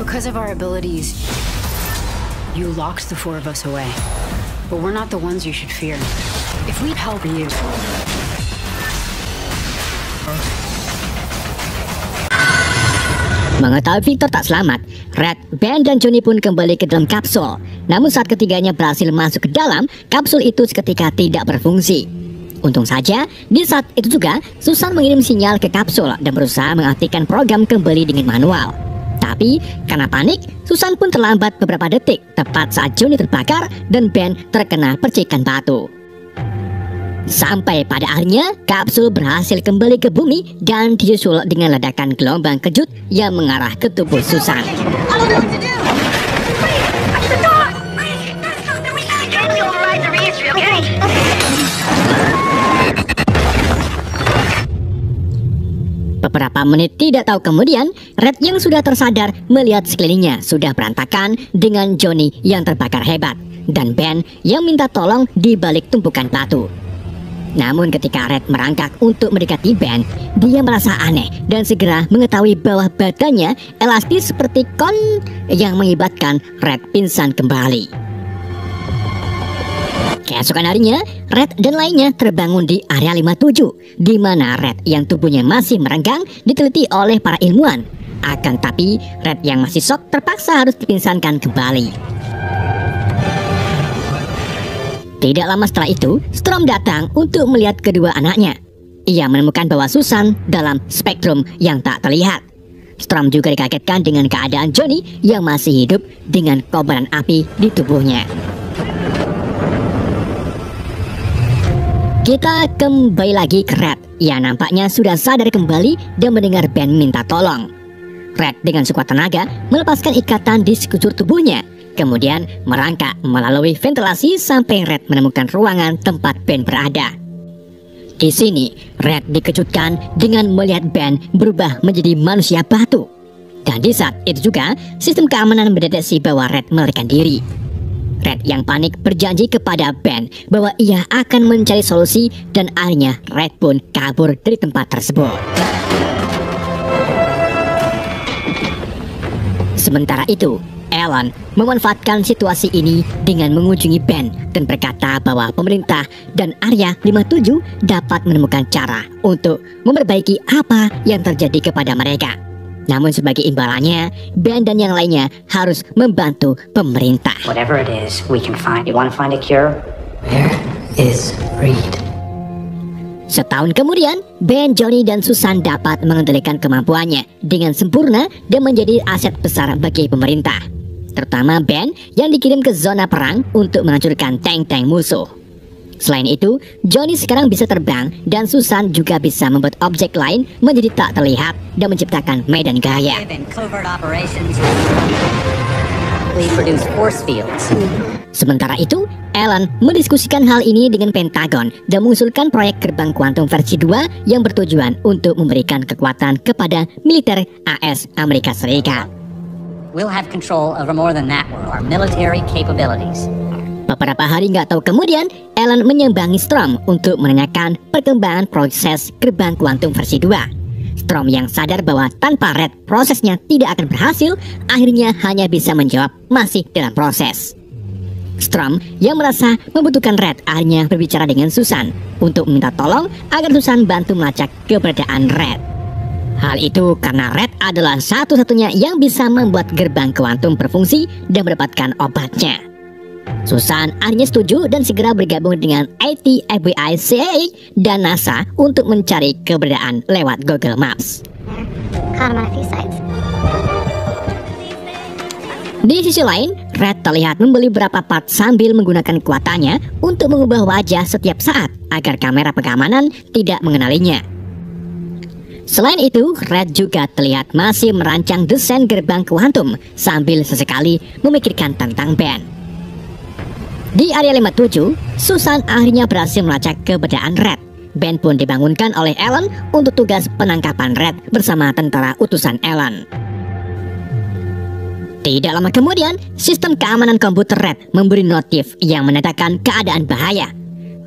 Because of our abilities, you locked the four of us away. But we're not the ones you should fear. If we help you... Mengetahui Victor tak selamat, Red, Ben, dan Johnny pun kembali ke dalam kapsul. Namun saat ketiganya berhasil masuk ke dalam, kapsul itu seketika tidak berfungsi. Untung saja, di saat itu juga, Susan mengirim sinyal ke kapsul dan berusaha mengaktifkan program kembali dengan manual. Tapi, karena panik, Susan pun terlambat beberapa detik, tepat saat Johnny terbakar dan Ben terkena percikan batu. Sampai pada akhirnya, kapsul berhasil kembali ke bumi dan disusul dengan ledakan gelombang kejut yang mengarah ke tubuh Susan. Beberapa menit tidak tahu kemudian, Red yang sudah tersadar melihat sekelilingnya sudah berantakan dengan Johnny yang terbakar hebat dan Ben yang minta tolong di balik tumpukan batu. Namun ketika Red merangkak untuk mendekati Ben, dia merasa aneh dan segera mengetahui bahwa badannya elastis seperti kon yang mengibatkan Red pingsan kembali. Keesokan harinya, Red dan lainnya terbangun di area 57, di mana Red yang tubuhnya masih merenggang diteliti oleh para ilmuwan. Akan tapi, Red yang masih shock terpaksa harus dipingsankan kembali. Tidak lama setelah itu, Storm datang untuk melihat kedua anaknya. Ia menemukan bahwa Susan dalam spektrum yang tak terlihat. Storm juga dikagetkan dengan keadaan Johnny yang masih hidup dengan kobaran api di tubuhnya. Kita kembali lagi ke Red yang nampaknya sudah sadar kembali dan mendengar Ben minta tolong. Red dengan sekuat tenaga melepaskan ikatan di sekujur tubuhnya. Kemudian merangkak melalui ventilasi sampai Red menemukan ruangan tempat Ben berada. Di sini, Red dikejutkan dengan melihat Ben berubah menjadi manusia batu. Dan di saat itu juga, sistem keamanan mendeteksi bahwa Red melarikan diri. Red yang panik berjanji kepada Ben bahwa ia akan mencari solusi dan akhirnya Red pun kabur dari tempat tersebut. Sementara itu, Alan memanfaatkan situasi ini dengan mengunjungi Ben dan berkata bahwa pemerintah dan Area 57 dapat menemukan cara untuk memperbaiki apa yang terjadi kepada mereka. Namun sebagai imbalannya, Ben dan yang lainnya harus membantu pemerintah. Whatever it is, we can find. You want to find a cure? Where is Reed? Setahun kemudian, Ben, Johnny, dan Susan dapat mengendalikan kemampuannya dengan sempurna dan menjadi aset besar bagi pemerintah. Terutama Ben yang dikirim ke zona perang untuk menghancurkan tank-tank musuh. Selain itu, Johnny sekarang bisa terbang dan Susan juga bisa membuat objek lain menjadi tak terlihat dan menciptakan medan gaya. Sementara itu, Alan mendiskusikan hal ini dengan Pentagon dan mengusulkan proyek gerbang kuantum versi 2 yang bertujuan untuk memberikan kekuatan kepada militer AS Amerika Serikat. We'll have control over more than that world, our military capabilities. Beberapa hari nggak tahu kemudian, Alan menyambangi Storm untuk menanyakan perkembangan proses gerbang kuantum versi 2. Storm yang sadar bahwa tanpa Red prosesnya tidak akan berhasil, akhirnya hanya bisa menjawab masih dalam proses. Storm yang merasa membutuhkan Red akhirnya berbicara dengan Susan untuk meminta tolong agar Susan bantu melacak keberadaan Red. Hal itu karena Red adalah satu-satunya yang bisa membuat gerbang kuantum berfungsi dan mendapatkan obatnya. Susan akhirnya setuju dan segera bergabung dengan IT, FBI, CIA, dan NASA untuk mencari keberadaan lewat Google Maps. Di sisi lain, Red terlihat membeli beberapa part sambil menggunakan kekuatannya untuk mengubah wajah setiap saat agar kamera pengamanan tidak mengenalinya. Selain itu, Red juga terlihat masih merancang desain gerbang kuantum sambil sesekali memikirkan tentang Ben. Di area 57, Susan akhirnya berhasil melacak keberadaan Red. Ben pun dibangunkan oleh Alan untuk tugas penangkapan Red bersama tentara utusan Alan. Tidak lama kemudian, sistem keamanan komputer Red memberi notif yang menandakan keadaan bahaya.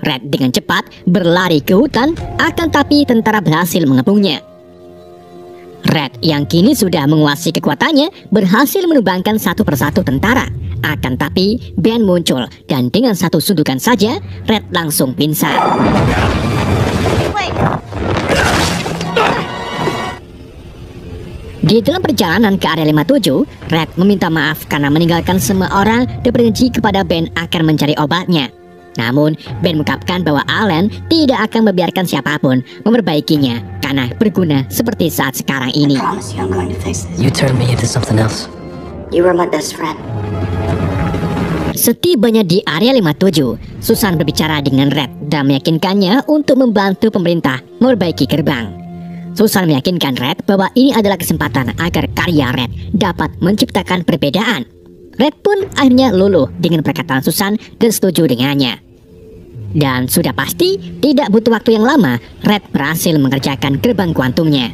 Red dengan cepat berlari ke hutan, akan tapi tentara berhasil mengepungnya. Red yang kini sudah menguasai kekuatannya berhasil menumbangkan satu persatu tentara. Akan tapi Ben muncul dan dengan satu sundukan saja Red langsung pingsan. Di dalam perjalanan ke area 57, Red meminta maaf karena meninggalkan semua orang dan berjanji kepada Ben akan mencari obatnya. Namun, Ben mengungkapkan bahwa Alan tidak akan membiarkan siapapun memperbaikinya karena berguna seperti saat sekarang ini. Promise you I'm going to fix this. You turned me into something else. You were my best friend. Setibanya di area 57, Susan berbicara dengan Red dan meyakinkannya untuk membantu pemerintah memperbaiki gerbang. Susan meyakinkan Red bahwa ini adalah kesempatan agar karya Red dapat menciptakan perbedaan. Red pun akhirnya luluh dengan perkataan Susan dan setuju dengannya. Dan sudah pasti tidak butuh waktu yang lama, Red berhasil mengerjakan gerbang kuantumnya.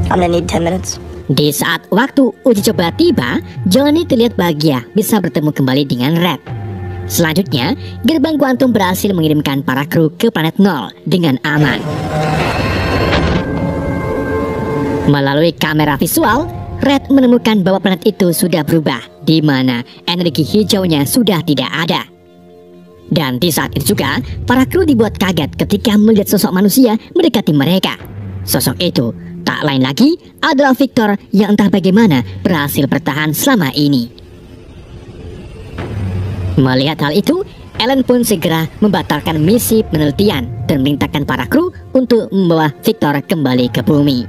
I'm gonna need 10 minutes. Di saat waktu uji coba tiba, Johnny terlihat bahagia bisa bertemu kembali dengan Red. Selanjutnya, gerbang kuantum berhasil mengirimkan para kru ke planet Nol dengan aman. Melalui kamera visual, Red menemukan bahwa planet itu sudah berubah, di mana energi hijaunya sudah tidak ada. Dan di saat itu juga, para kru dibuat kaget ketika melihat sosok manusia mendekati mereka. Sosok itu tak lain lagi adalah Victor yang entah bagaimana berhasil bertahan selama ini. Melihat hal itu, Ellen pun segera membatalkan misi penelitian dan memerintahkan para kru untuk membawa Victor kembali ke bumi.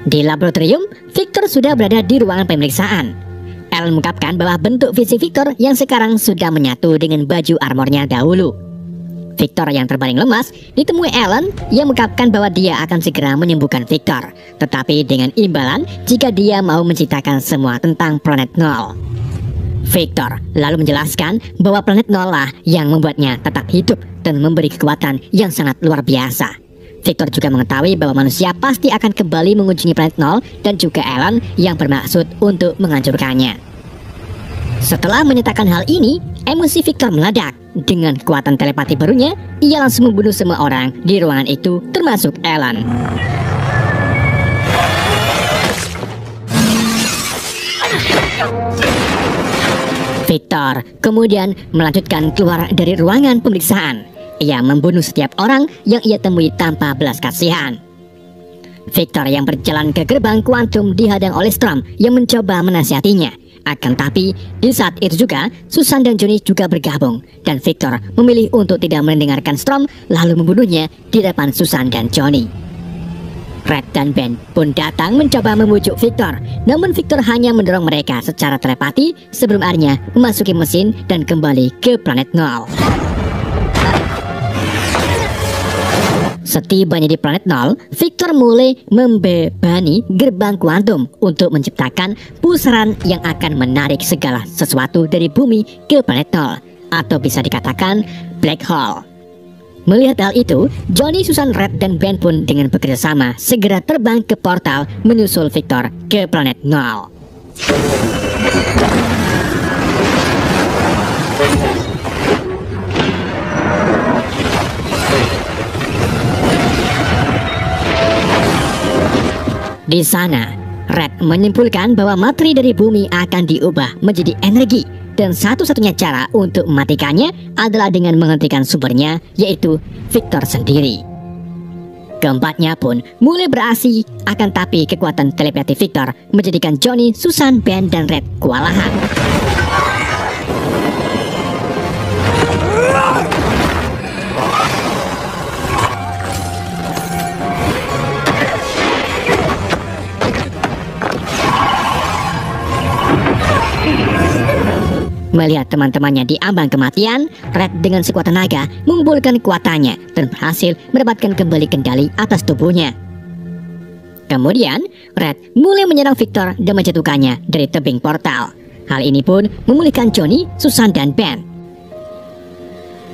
Di laboratorium, Victor sudah berada di ruangan pemeriksaan. Ellen mengungkapkan bahwa bentuk fisik Victor yang sekarang sudah menyatu dengan baju armornya dahulu. Victor yang terbaring lemas ditemui Ellen yang mengungkapkan bahwa dia akan segera menyembuhkan Victor, tetapi dengan imbalan jika dia mau menceritakan semua tentang planet Nol. Victor lalu menjelaskan bahwa planet Nol lah yang membuatnya tetap hidup dan memberi kekuatan yang sangat luar biasa. Victor juga mengetahui bahwa manusia pasti akan kembali mengunjungi planet Nol dan juga Ellen yang bermaksud untuk menghancurkannya. Setelah menyatakan hal ini, emosi Victor meledak. Dengan kekuatan telepati barunya, ia langsung membunuh semua orang di ruangan itu termasuk Ellen. Victor kemudian melanjutkan keluar dari ruangan pemeriksaan. Ia membunuh setiap orang yang ia temui tanpa belas kasihan. Victor yang berjalan ke gerbang kuantum dihadang oleh Storm yang mencoba menasihatinya. Akan tapi, di saat itu juga, Susan dan Johnny juga bergabung. Dan Victor memilih untuk tidak mendengarkan Storm lalu membunuhnya di depan Susan dan Johnny. Red dan Ben pun datang mencoba membujuk Victor. Namun Victor hanya mendorong mereka secara telepati sebelum akhirnya memasuki mesin dan kembali ke planet Nol. Setibanya di planet Nol, Victor mulai membebani gerbang kuantum untuk menciptakan pusaran yang akan menarik segala sesuatu dari bumi ke planet Nol, atau bisa dikatakan black hole. Melihat hal itu, Johnny, Susan, Red, dan Ben pun dengan bekerja sama segera terbang ke portal menyusul Victor ke planet Nol. Di sana, Red menyimpulkan bahwa materi dari bumi akan diubah menjadi energi dan satu-satunya cara untuk mematikannya adalah dengan menghentikan sumbernya, yaitu Victor sendiri. Keempatnya pun mulai beraksi, akan tapi kekuatan telepati Victor menjadikan Johnny, Susan, Ben, dan Red kewalahan. Melihat teman-temannya di ambang kematian, Red dengan sekuat tenaga mengumpulkan kekuatannya dan berhasil mendapatkan kembali kendali atas tubuhnya. Kemudian, Red mulai menyerang Victor dan menjatuhkannya dari tebing portal. Hal ini pun memulihkan Johnny, Susan, dan Ben.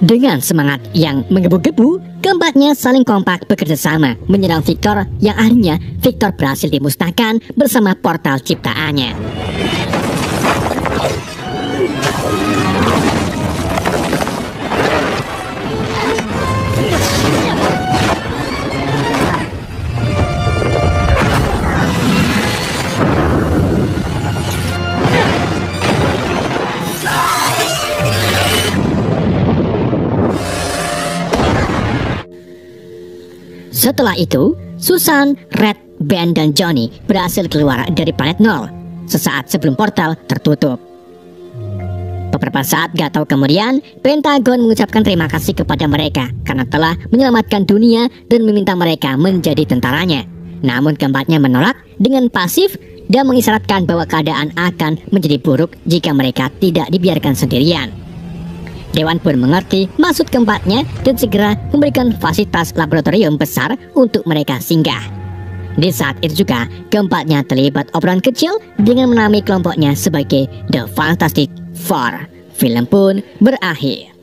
Dengan semangat yang menggebu-gebu, keempatnya saling kompak bekerja sama menyerang Victor yang akhirnya Victor berhasil dimusnahkan bersama portal ciptaannya. Setelah itu, Susan, Red, Ben, dan Johnny berhasil keluar dari planet Nol sesaat sebelum portal tertutup. Beberapa saat gak tahu kemudian, Pentagon mengucapkan terima kasih kepada mereka karena telah menyelamatkan dunia dan meminta mereka menjadi tentaranya. Namun keempatnya menolak dengan pasif dan mengisyaratkan bahwa keadaan akan menjadi buruk jika mereka tidak dibiarkan sendirian. Dewan pun mengerti maksud keempatnya dan segera memberikan fasilitas laboratorium besar untuk mereka singgah. Di saat itu juga, keempatnya terlibat obrolan kecil dengan menamai kelompoknya sebagai The Fantastic Four. Film pun berakhir.